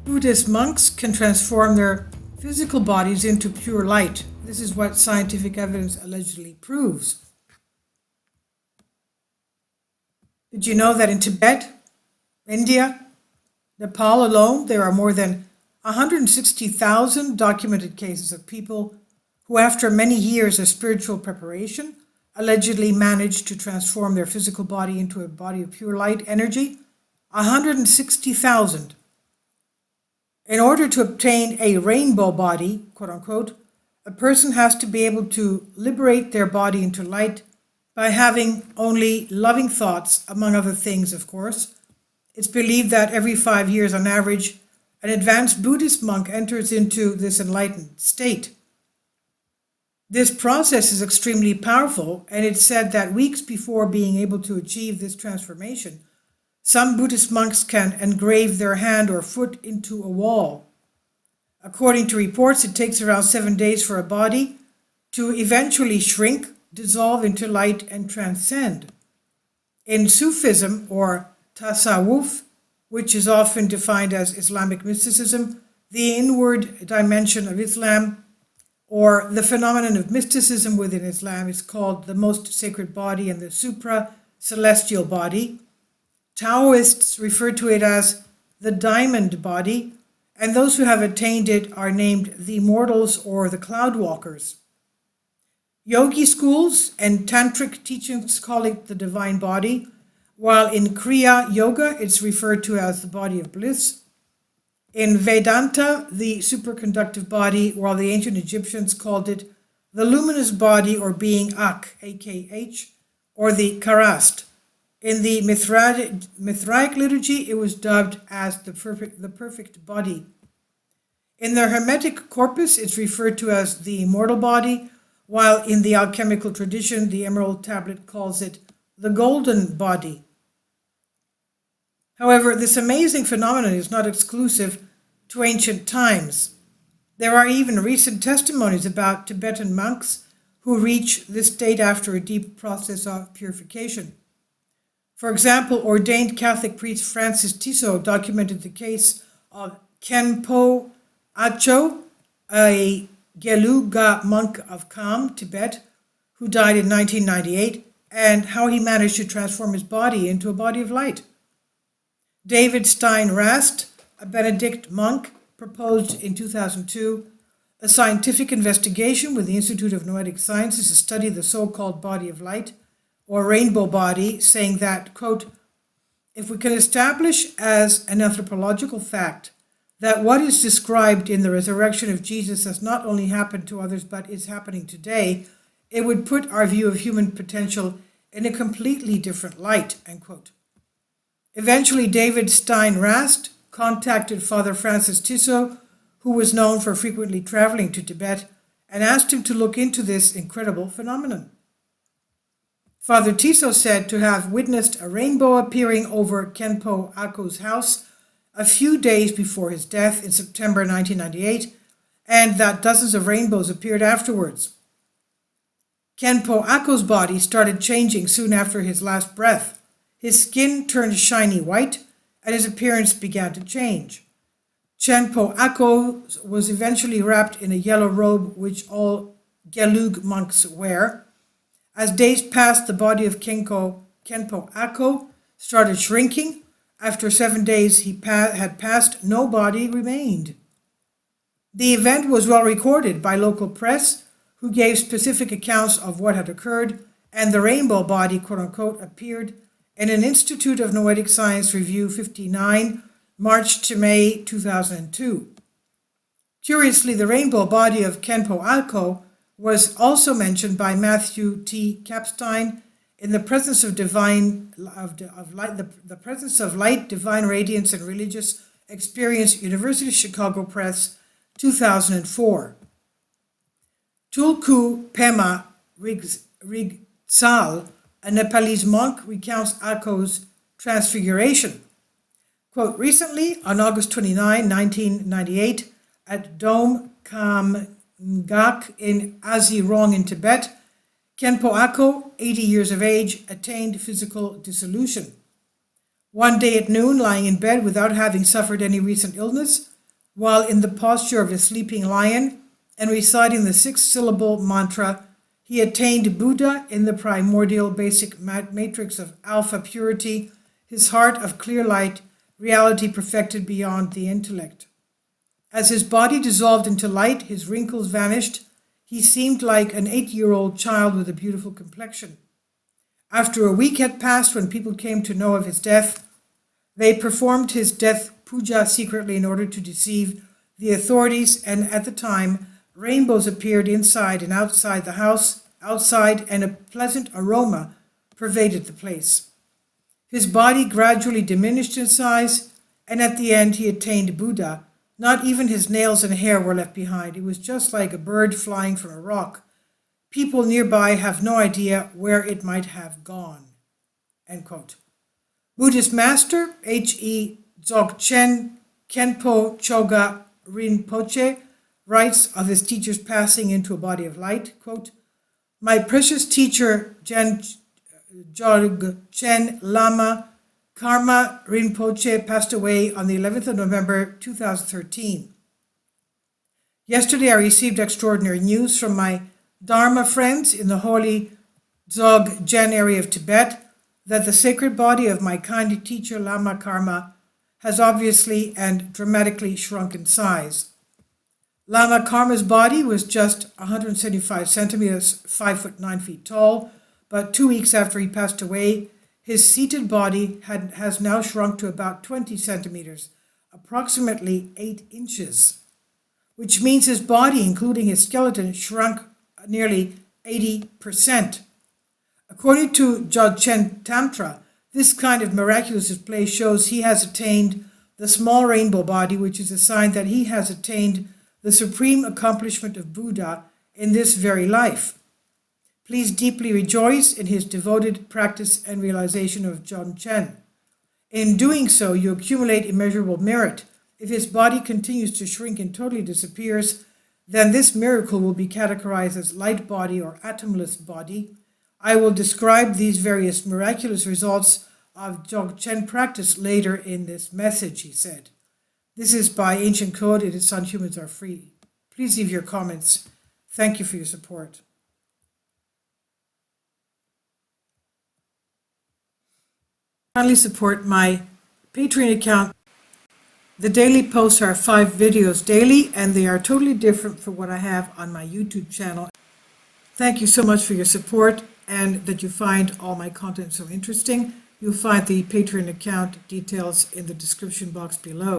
Buddhist monks can transform their physical bodies into pure light. This is what scientific evidence allegedly proves. Did you know that in Tibet, India, Nepal alone, there are more than 160,000 documented cases of people who, after many years of spiritual preparation, allegedly managed to transform their physical body into a body of pure light energy? 160,000. In order to obtain a rainbow body, quote unquote, a person has to be able to liberate their body into light by having only loving thoughts, among other things, of course. It's believed that every 5 years on average, an advanced Buddhist monk enters into this enlightened state. This process is extremely powerful, and it's said that weeks before being able to achieve this transformation, some Buddhist monks can engrave their hand or foot into a wall. According to reports, it takes around 7 days for a body to eventually shrink, dissolve into light, and transcend. In Sufism, or Tasawwuf, which is often defined as Islamic mysticism, the inward dimension of Islam, or the phenomenon of mysticism within Islam, is called the most sacred body and the supra-celestial body. Taoists refer to it as the diamond body, and those who have attained it are named the immortals or the cloud walkers. Yogi schools and tantric teachings call it the divine body, while in Kriya Yoga it's referred to as the body of bliss. In Vedanta, the superconductive body, while the ancient Egyptians called it the luminous body or being Ak, AKH, or the Karast. In the Mithraic liturgy, it was dubbed as the perfect body. In the Hermetic corpus, it's referred to as the immortal body, while in the alchemical tradition, the Emerald Tablet calls it the golden body. However, this amazing phenomenon is not exclusive to ancient times. There are even recent testimonies about Tibetan monks who reach this state after a deep process of purification. For example, ordained Catholic priest Francis Tissot documented the case of Khenpo Acho, a Geluga monk of Kham, Tibet, who died in 1998, and how he managed to transform his body into a body of light. David Stein Rast, a Benedict monk, proposed in 2002 a scientific investigation with the Institute of Noetic Sciences to study the so-called body of light, or rainbow body, saying that, quote, if we can establish as an anthropological fact that what is described in the resurrection of Jesus has not only happened to others but is happening today, it would put our view of human potential in a completely different light, end quote. Eventually, David Stein Rast contacted Father Francis Tissot, who was known for frequently traveling to Tibet, and asked him to look into this incredible phenomenon. Father Tissot said to have witnessed a rainbow appearing over Khenpo Ako's house a few days before his death in September 1998, and that dozens of rainbows appeared afterwards. Khenpo Ako's body started changing soon after his last breath. His skin turned shiny white, and his appearance began to change. Khenpo Ako was eventually wrapped in a yellow robe which all Gelug monks wear. As days passed, the body of Khenpo Ako started shrinking. After 7 days he had passed, no body remained. The event was well recorded by local press, who gave specific accounts of what had occurred, and the rainbow body, quote-unquote, appeared in an Institute of Noetic Science Review 59, March to May 2002. Curiously, the rainbow body of Khenpo Ako was also mentioned by Matthew T. Kapstein in the presence of the presence of light, divine radiance, and religious experience, University of Chicago Press, 2004. Tulku Pema Rigsal, a Nepalese monk, recounts Ako's transfiguration. Quote, recently, on August 29, 1998, at Dome Kamgak in Azirong in Tibet, Khenpo Ako, 80 years of age, attained physical dissolution. One day at noon, lying in bed without having suffered any recent illness, while in the posture of a sleeping lion and reciting the 6-syllable mantra, he attained Buddha in the primordial basic matrix of alpha purity, his heart of clear light, reality perfected beyond the intellect. As his body dissolved into light, his wrinkles vanished. He seemed like an 8-year-old child with a beautiful complexion. After a week had passed when people came to know of his death, they performed his death puja secretly in order to deceive the authorities, and at the time, rainbows appeared inside and outside the house, and a pleasant aroma pervaded the place. His body gradually diminished in size, and at the end he attained Buddha. Not even his nails and hair were left behind. It was just like a bird flying from a rock. People nearby have no idea where it might have gone. End quote. Buddhist master H.E. Dzogchen Khenpo Choga Rinpoche writes of his teacher's passing into a body of light, quote, "My precious teacher Dzogchen Lama Karma Rinpoche passed away on the 11th of November 2013. Yesterday I received extraordinary news from my Dharma friends in the holy Dzogchen area of Tibet that the sacred body of my kind teacher Lama Karma has obviously and dramatically shrunk in size. Lama Karma's body was just 175 centimeters, 5 foot 9 feet tall, but 2 weeks after he passed away, his seated body has now shrunk to about 20 centimeters, approximately 8 inches, which means his body, including his skeleton, shrunk nearly 80%. According to Dzogchen Tantra, this kind of miraculous display shows he has attained the small rainbow body, which is a sign that he has attained the supreme accomplishment of Buddha in this very life. Please deeply rejoice in his devoted practice and realization of Dzogchen. In doing so, you accumulate immeasurable merit. If his body continues to shrink and totally disappears, then this miracle will be categorized as light body or atomless body. I will describe these various miraculous results of Dzogchen practice later in this message," he said. This is by Ancient Code. It is on Humans Are Free. Please leave your comments. Thank you for your support. Kindly support my Patreon account. The daily posts are 5 videos daily, and they are totally different from what I have on my YouTube channel. Thank you so much for your support and that you find all my content so interesting. You'll find the Patreon account details in the description box below.